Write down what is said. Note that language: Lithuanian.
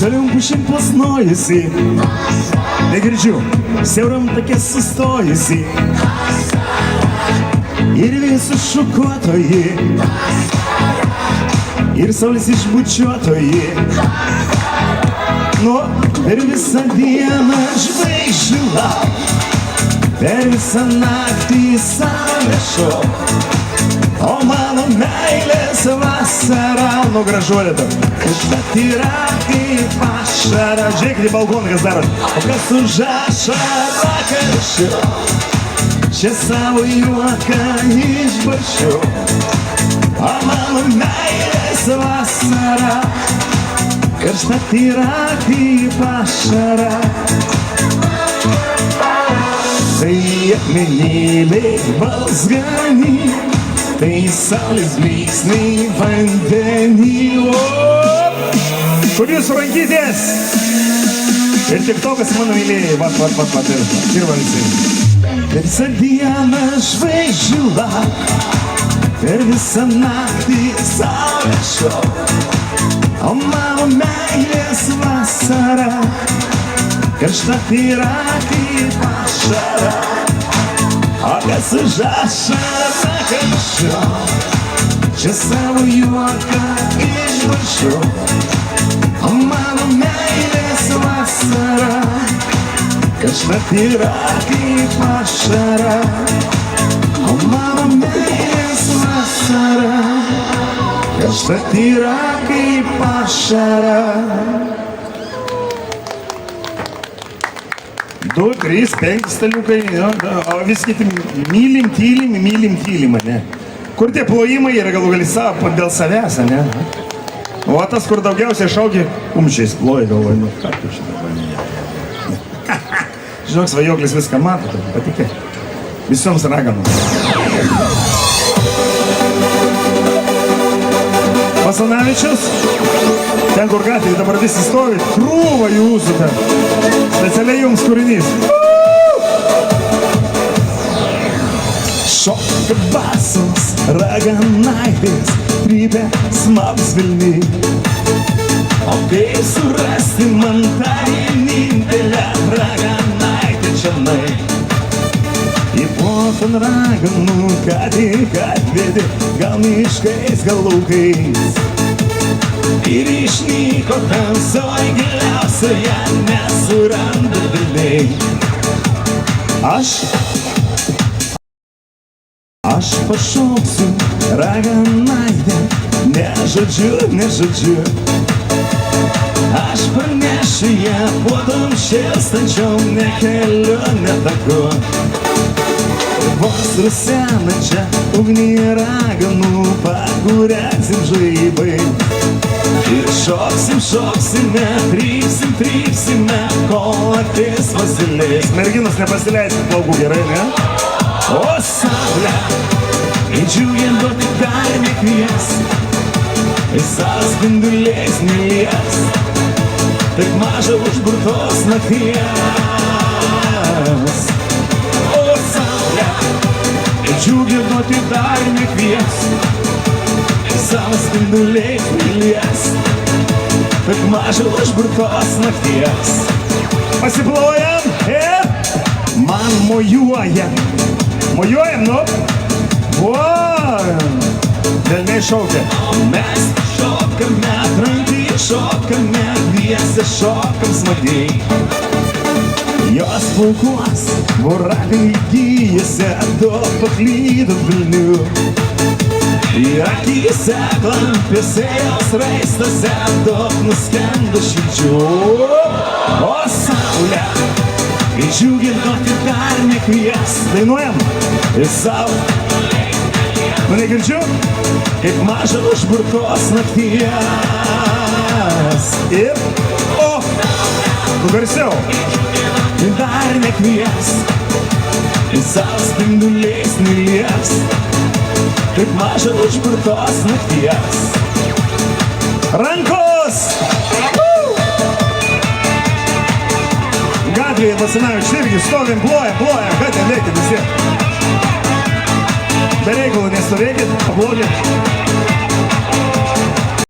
Žaliom pušim plasnojusi, negirdžiu, siauram tokia sustojusi. Ir visų šukuotoji, ir saulės išbučiuotoji. Nu, per visą dieną žvaigždžių lauk, per visą naktį saulė šok. O mano meilės vasara, nu gražuolė tau, bet yra kaip ašara. Žiūrėkit į balkoną, kas daro, o kas už ašarą karščiu. Čia savo juoką išbarščiu. O mano meilės vasara, karšta yra kaip ašara. Tai akmenėliai balzgani, tai saulės blyksniai vandenį. Kur jūsų rankytės? Ir tik tokas mano mylėjai, vat, ir valsiai. Per visą dieną žvaigždžių lauk, per visą naktį saulė šok. O mano meilės vasara, karšta yra kaip ašara. O kas už ašarą karščiu, čia savo juoką išbarščiu. O mano meilės vasara, karšta yra kaip ašara. O mano meilės vasara, karšta yra kaip ašara. 2, 3, 5 staliukai, o vis kiti mylim, tylim, ne? Kur tie plojimai yra galų gali savo dėl savęs, ne? O tas, kur daugiausiai šaukia, kumščiais ploja galvoja, nu ką tu šitą. Žinok, svajoklis viską mato, patikė. Visoms raganoms. Basanavičius, ten kur gatvėje dabar visi stovi, krūva jūsų ten. Specialiai jums kūrinys. Šoka basos, raganaitės, trypia smags Vilniuj. O kaip surasti man tą vienintelę raganaitę čionai? Į plotą raganų ką tik atvedė, gal miškais, gal laukais. Ir išnyko tamsoj giliausioje, nesuranda vėliai. Aš pašauksiu raganaitę, nežodžiu. Aš pranešiu ją puodom šėlstančiom, ne keliu, ne taku. Vos rusenančią ugnį raganų pakūrensim žaibai. Ir šoksime, trypsime, kol ateis pasileis. Merginos nepasileis plaukų gerai, ne? O saulė, džiugiant duoti dar nekvies, savo spinduliais nelies, taip maža užburtos nakties. O saulė, džiugiant duoti dar nekvies, savo spinduliais nelies, taip maža užburtos nakties. Pasiplojam ir man mojuoja. Mojuojam, nu? Vojam! Velniai šaukia. Mes šokame, trankai šokame, dviese šokam smagiai. Jos plaukuos, voragai gyjose, daug paklydo Vilnių. Ir akyse, klampiuose, jos raistuose, daug nuskendo širdžių. O saulė, džiugint duoti dar nekvies. Dainuojam ir savo. Nu negirdžiu, kaip maža užburtos nakties. Ir, nu garsiau. Ir dar nekvies, ir savo spinduliais nelies, kaip maža užburtos nakties. Rankos! Gatvėje Basanavičius irgi stovim, plojam, ką ten reikia visi. Be reikalų nestovėkit, paplokit.